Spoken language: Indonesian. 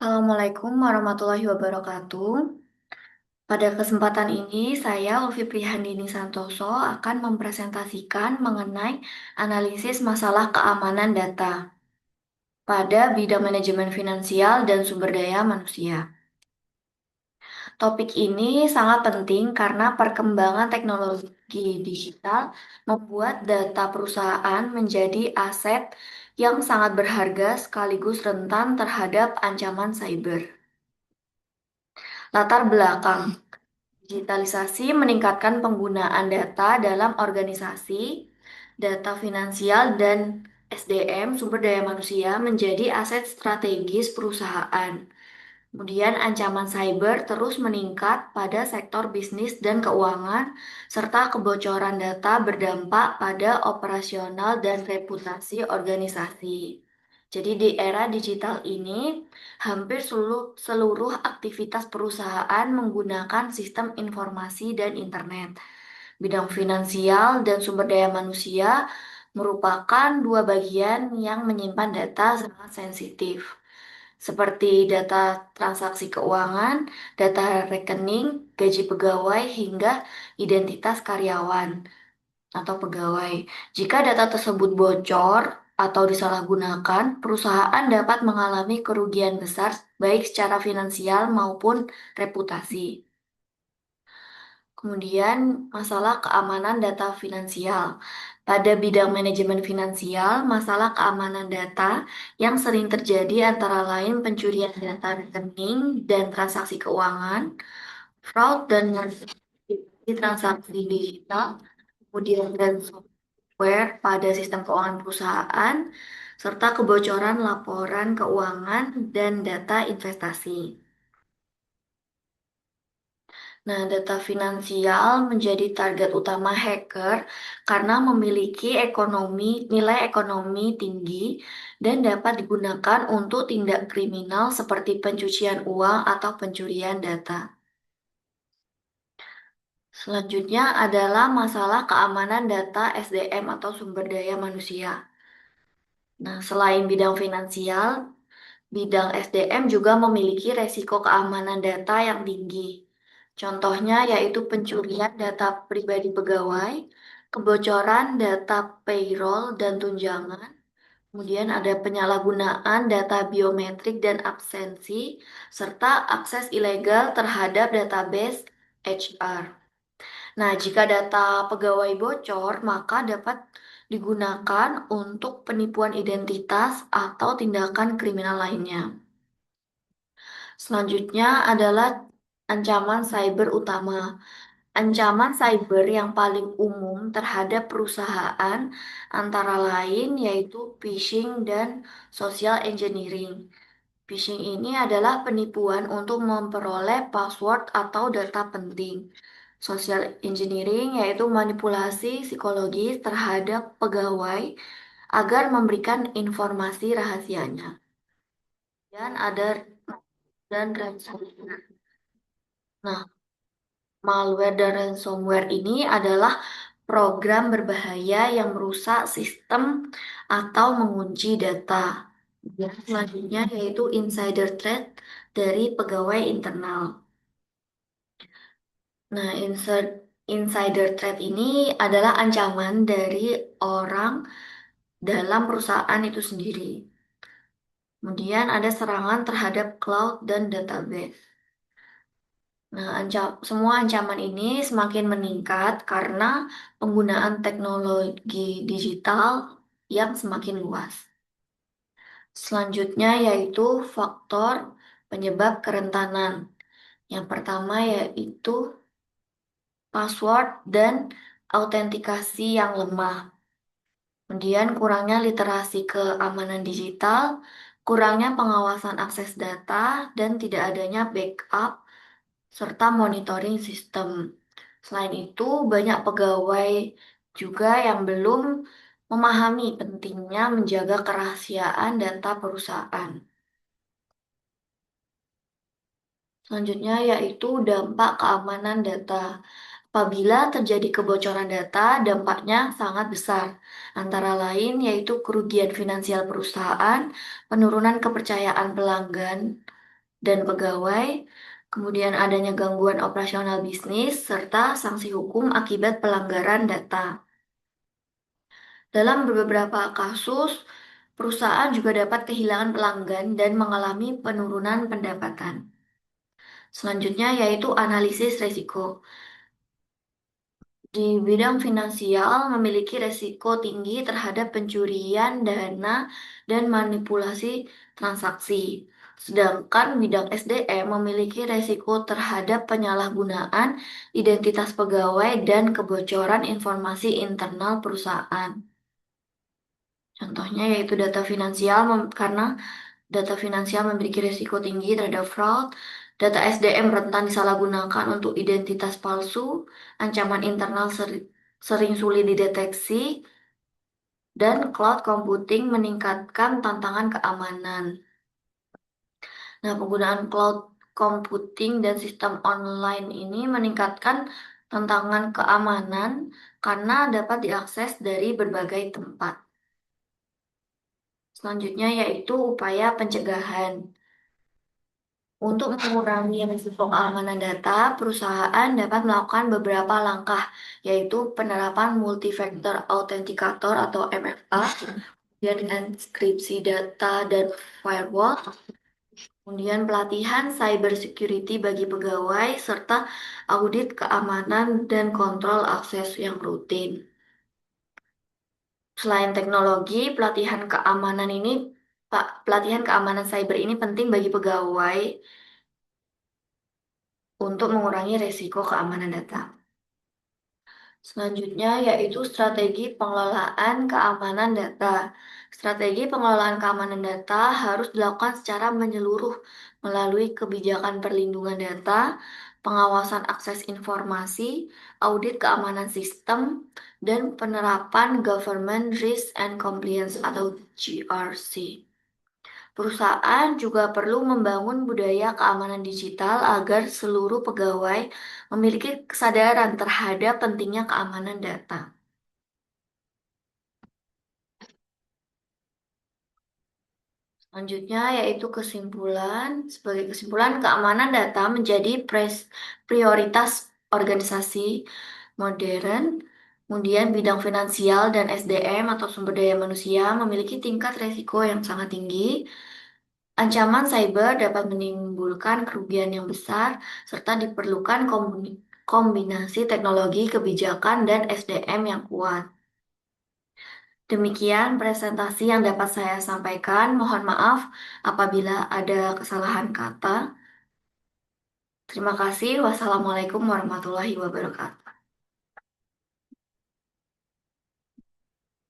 Assalamualaikum warahmatullahi wabarakatuh. Pada kesempatan ini, saya Ulfi Prihandini Santoso akan mempresentasikan mengenai analisis masalah keamanan data pada bidang manajemen finansial dan sumber daya manusia. Topik ini sangat penting karena perkembangan teknologi digital membuat data perusahaan menjadi aset yang sangat berharga sekaligus rentan terhadap ancaman cyber. Latar belakang. Digitalisasi meningkatkan penggunaan data dalam organisasi, data finansial dan SDM, sumber daya manusia, menjadi aset strategis perusahaan. Kemudian ancaman cyber terus meningkat pada sektor bisnis dan keuangan, serta kebocoran data berdampak pada operasional dan reputasi organisasi. Jadi di era digital ini, hampir seluruh aktivitas perusahaan menggunakan sistem informasi dan internet. Bidang finansial dan sumber daya manusia merupakan dua bagian yang menyimpan data sangat sensitif seperti data transaksi keuangan, data rekening, gaji pegawai, hingga identitas karyawan atau pegawai. Jika data tersebut bocor atau disalahgunakan, perusahaan dapat mengalami kerugian besar baik secara finansial maupun reputasi. Kemudian, masalah keamanan data finansial. Pada bidang manajemen finansial, masalah keamanan data yang sering terjadi antara lain pencurian data rekening dan transaksi keuangan, fraud dan manipulasi transaksi digital, kemudian ransomware pada sistem keuangan perusahaan, serta kebocoran laporan keuangan dan data investasi. Nah, data finansial menjadi target utama hacker karena memiliki nilai ekonomi tinggi dan dapat digunakan untuk tindak kriminal seperti pencucian uang atau pencurian data. Selanjutnya adalah masalah keamanan data SDM atau sumber daya manusia. Nah, selain bidang finansial, bidang SDM juga memiliki resiko keamanan data yang tinggi. Contohnya yaitu pencurian data pribadi pegawai, kebocoran data payroll dan tunjangan, kemudian ada penyalahgunaan data biometrik dan absensi, serta akses ilegal terhadap database HR. Nah, jika data pegawai bocor, maka dapat digunakan untuk penipuan identitas atau tindakan kriminal lainnya. Selanjutnya adalah ancaman cyber utama. Ancaman cyber yang paling umum terhadap perusahaan antara lain yaitu phishing dan social engineering. Phishing ini adalah penipuan untuk memperoleh password atau data penting. Social engineering yaitu manipulasi psikologis terhadap pegawai agar memberikan informasi rahasianya. Dan ada dan ransomware. Nah, malware dan ransomware ini adalah program berbahaya yang merusak sistem atau mengunci data. Dan selanjutnya yaitu insider threat dari pegawai internal. Nah, insider threat ini adalah ancaman dari orang dalam perusahaan itu sendiri. Kemudian ada serangan terhadap cloud dan database. Nah, semua ancaman ini semakin meningkat karena penggunaan teknologi digital yang semakin luas. Selanjutnya yaitu faktor penyebab kerentanan. Yang pertama yaitu password dan autentikasi yang lemah. Kemudian kurangnya literasi keamanan digital, kurangnya pengawasan akses data, dan tidak adanya backup serta monitoring sistem. Selain itu, banyak pegawai juga yang belum memahami pentingnya menjaga kerahasiaan data perusahaan. Selanjutnya yaitu dampak keamanan data. Apabila terjadi kebocoran data, dampaknya sangat besar. Antara lain yaitu kerugian finansial perusahaan, penurunan kepercayaan pelanggan, dan pegawai, kemudian adanya gangguan operasional bisnis, serta sanksi hukum akibat pelanggaran data. Dalam beberapa kasus, perusahaan juga dapat kehilangan pelanggan dan mengalami penurunan pendapatan. Selanjutnya yaitu analisis risiko. Di bidang finansial memiliki resiko tinggi terhadap pencurian dana dan manipulasi transaksi. Sedangkan bidang SDM memiliki resiko terhadap penyalahgunaan identitas pegawai dan kebocoran informasi internal perusahaan. Contohnya yaitu data finansial karena data finansial memiliki risiko tinggi terhadap fraud, data SDM rentan disalahgunakan untuk identitas palsu, ancaman internal sering sulit dideteksi, dan cloud computing meningkatkan tantangan keamanan. Nah, penggunaan cloud computing dan sistem online ini meningkatkan tantangan keamanan karena dapat diakses dari berbagai tempat. Selanjutnya yaitu upaya pencegahan. Untuk mengurangi risiko keamanan data, perusahaan dapat melakukan beberapa langkah, yaitu penerapan multi-factor authenticator atau MFA, kemudian enkripsi data dan firewall, kemudian pelatihan cyber security bagi pegawai, serta audit keamanan dan kontrol akses yang rutin. Selain teknologi, pelatihan keamanan cyber ini penting bagi pegawai untuk mengurangi risiko keamanan data. Selanjutnya yaitu strategi pengelolaan keamanan data. Strategi pengelolaan keamanan data harus dilakukan secara menyeluruh melalui kebijakan perlindungan data, pengawasan akses informasi, audit keamanan sistem, dan penerapan Government Risk and Compliance atau GRC. Perusahaan juga perlu membangun budaya keamanan digital agar seluruh pegawai memiliki kesadaran terhadap pentingnya keamanan data. Selanjutnya yaitu kesimpulan. Sebagai kesimpulan, keamanan data menjadi prioritas organisasi modern. Kemudian bidang finansial dan SDM atau sumber daya manusia memiliki tingkat resiko yang sangat tinggi. Ancaman cyber dapat menimbulkan kerugian yang besar, serta diperlukan kombinasi teknologi, kebijakan, dan SDM yang kuat. Demikian presentasi yang dapat saya sampaikan. Mohon maaf apabila ada kesalahan kata. Terima kasih. Wassalamualaikum warahmatullahi wabarakatuh.